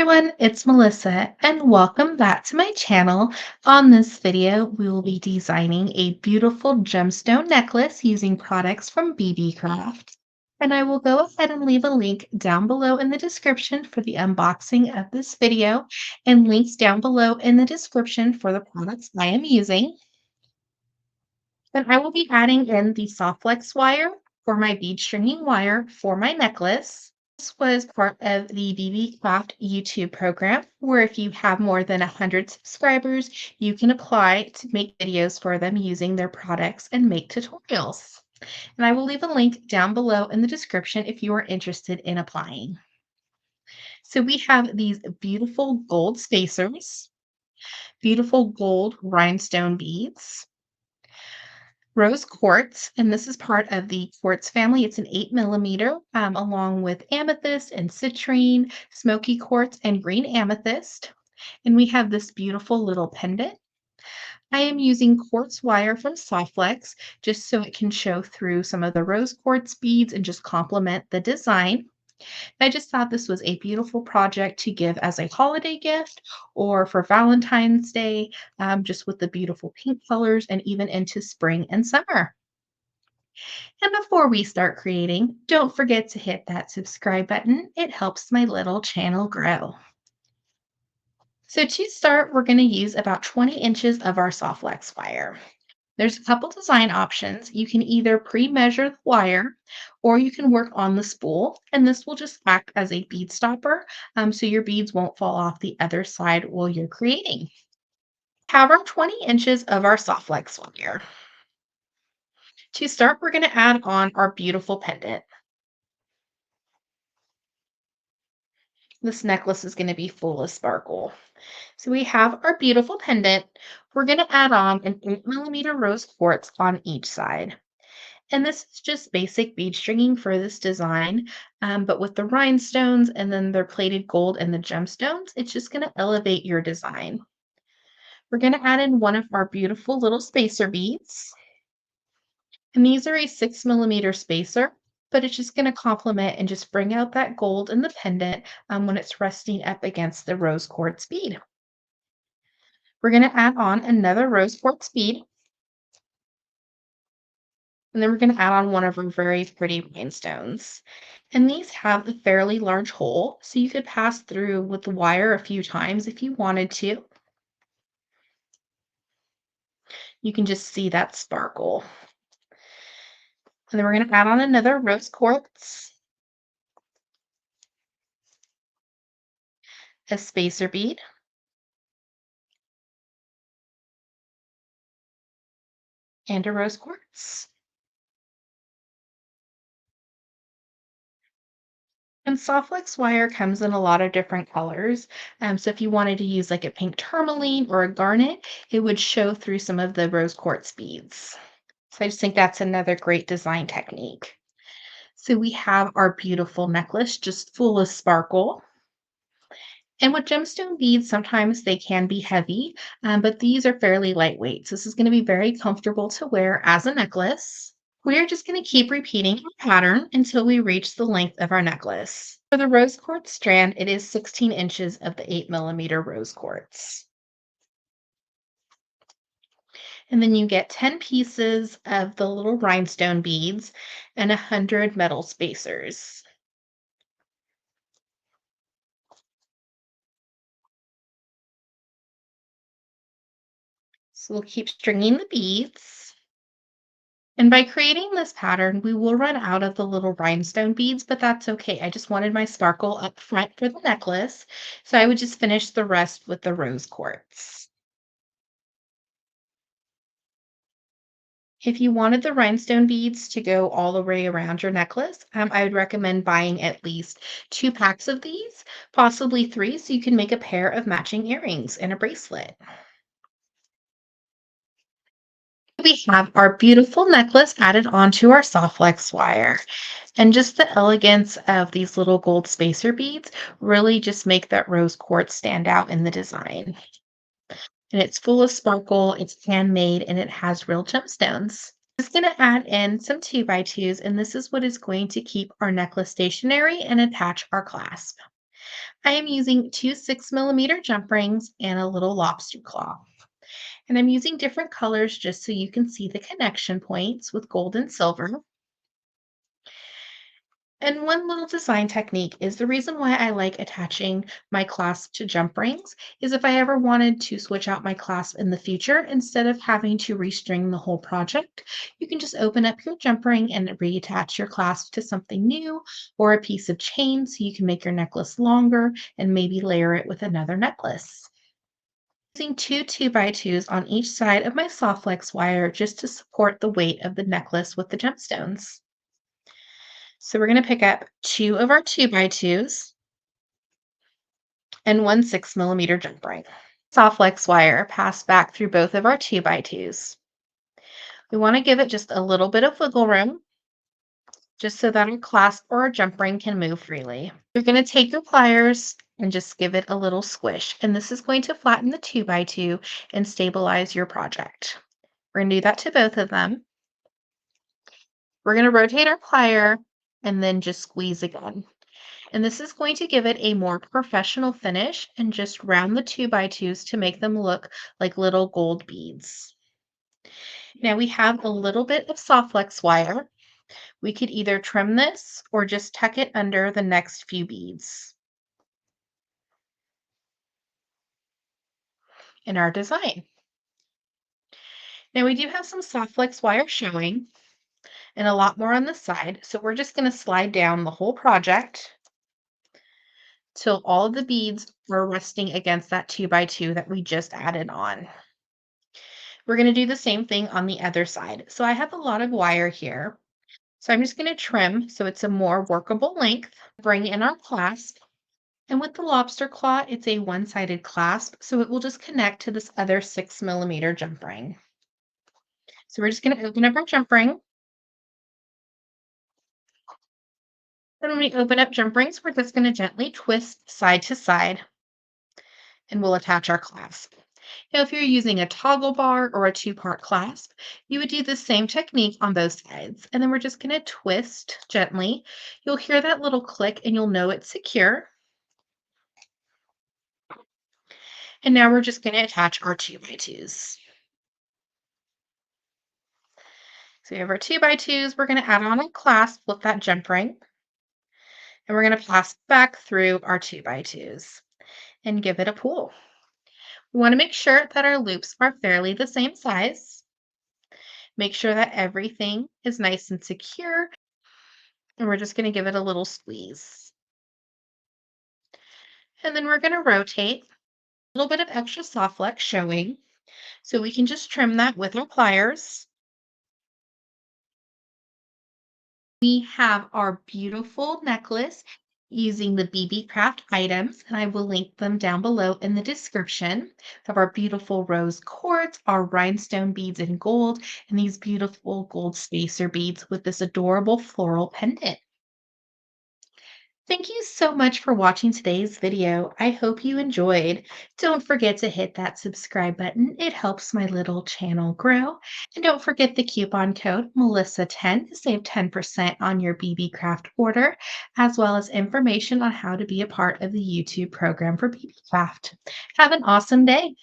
everyone, it's Melissa and welcome back to my channel. On this video, we will be designing a beautiful gemstone necklace using products from Beebeecraft. And I will go ahead and leave a link down below in the description for the unboxing of this video and links down below in the description for the products I am using. Then I will be adding in the soft flex wire for my bead stringing wire for my necklace. This was part of the Beebeecraft YouTube program, where if you have more than 100 subscribers, you can apply to make videos for them using their products and make tutorials. And I will leave a link down below in the description if you are interested in applying. So we have these beautiful gold spacers, beautiful gold rhinestone beads, rose quartz, and this is part of the quartz family. It's an 8 millimeter, along with amethyst and citrine, smoky quartz, and green amethyst. And we have this beautiful little pendant. I am using quartz wire from Softflex just so it can show through some of the rose quartz beads and just complement the design. I just thought this was a beautiful project to give as a holiday gift or for Valentine's Day, just with the beautiful pink colors and even into spring and summer. And before we start creating, don't forget to hit that subscribe button. It helps my little channel grow. So to start, we're going to use about 20 inches of our Softflex wire. There's a couple design options. You can either pre-measure the wire or you can work on the spool, and this will just act as a bead stopper, so your beads won't fall off the other side while you're creating. Have our 20 inches of our Softflex wire. To start, we're going to add on our beautiful pendant. This necklace is going to be full of sparkle. So we have our beautiful pendant. We're going to add on an 8 millimeter rose quartz on each side. And this is just basic bead stringing for this design, but with the rhinestones and then their plated gold and the gemstones, it's just going to elevate your design. We're going to add in one of our beautiful little spacer beads. And these are a 6 millimeter spacer, but it's just going to complement and just bring out that gold in the pendant when it's resting up against the rose quartz bead. We're going to add on another rose quartz bead. And then we're going to add on one of our very pretty rhinestones. And these have a fairly large hole, so you could pass through with the wire a few times if you wanted to. You can just see that sparkle. And then we're going to add on another rose quartz, a spacer bead, and a rose quartz. And Softflex wire comes in a lot of different colors. So if you wanted to use like a pink tourmaline or a garnet, it would show through some of the rose quartz beads. So I just think that's another great design technique. So we have our beautiful necklace just full of sparkle. And with gemstone beads, sometimes they can be heavy, but these are fairly lightweight. So this is going to be very comfortable to wear as a necklace. We are just going to keep repeating our pattern until we reach the length of our necklace. For the rose quartz strand, it is 16 inches of the 8 millimeter rose quartz. And then you get 10 pieces of the little rhinestone beads and 100 metal spacers. So we'll keep stringing the beads. And by creating this pattern, we will run out of the little rhinestone beads, but that's okay. I just wanted my sparkle up front for the necklace, so I would just finish the rest with the rose quartz. If you wanted the rhinestone beads to go all the way around your necklace, I would recommend buying at least 2 packs of these, possibly 3, so you can make a pair of matching earrings and a bracelet. We have our beautiful necklace added onto our Softflex wire. And just the elegance of these little gold spacer beads really just make that rose quartz stand out in the design. And it's full of sparkle, it's handmade, and it has real gemstones. I'm just going to add in some 2x2s, and this is what is going to keep our necklace stationary and attach our clasp. I am using two 6 millimeter jump rings and a little lobster claw. And I'm using different colors just so you can see the connection points with gold and silver. And one little design technique is the reason why I like attaching my clasp to jump rings is if I ever wanted to switch out my clasp in the future, instead of having to restring the whole project, you can just open up your jump ring and reattach your clasp to something new or a piece of chain so you can make your necklace longer and maybe layer it with another necklace. Using two 2x2s on each side of my soft flex wire just to support the weight of the necklace with the gemstones. So we're going to pick up two of our 2x2s and one 6 millimeter jump ring. Soft flex wire passed back through both of our 2x2s. We want to give it just a little bit of wiggle room just so that our clasp or our jump ring can move freely. You're going to take your pliers and just give it a little squish. And this is going to flatten the 2x2 and stabilize your project. We're going to do that to both of them. We're going to rotate our plier and then just squeeze again. And this is going to give it a more professional finish and just round the 2x2s to make them look like little gold beads. Now we have a little bit of soft flex wire. We could either trim this or just tuck it under the next few beads in our design. Now we do have some soft flex wire showing and a lot more on the side. So we're just going to slide down the whole project till all of the beads are resting against that 2x2 that we just added on. We're going to do the same thing on the other side. So I have a lot of wire here. So I'm just going to trim so it's a more workable length. Bring in our clasp. And with the lobster claw, it's a one-sided clasp, so it will just connect to this other 6 millimeter jump ring. So we're just going to open up our jump ring. Then when we open up jump rings, we're just going to gently twist side to side and we'll attach our clasp. Now, if you're using a toggle bar or a two-part clasp, you would do the same technique on both sides. And then we're just going to twist gently. You'll hear that little click and you'll know it's secure. And now we're just going to attach our 2x2s. So we have our 2x2s. We're going to add on a clasp with that jump ring. And we're going to clasp back through our 2x2s and give it a pull. We want to make sure that our loops are fairly the same size. Make sure that everything is nice and secure. And we're just going to give it a little squeeze. And then we're going to rotate. A little bit of extra soft flex showing. So we can just trim that with our pliers. We have our beautiful necklace using the Beebeecraft items, and I will link them down below in the description. We have our beautiful rose quartz, our rhinestone beads in gold, and these beautiful gold spacer beads with this adorable floral pendant. Thank you so much for watching today's video. I hope you enjoyed. Don't forget to hit that subscribe button. It helps my little channel grow. And don't forget the coupon code Melissa10 to save 10% on your Beebeecraft order, as well as information on how to be a part of the YouTube program for Beebeecraft. Have an awesome day.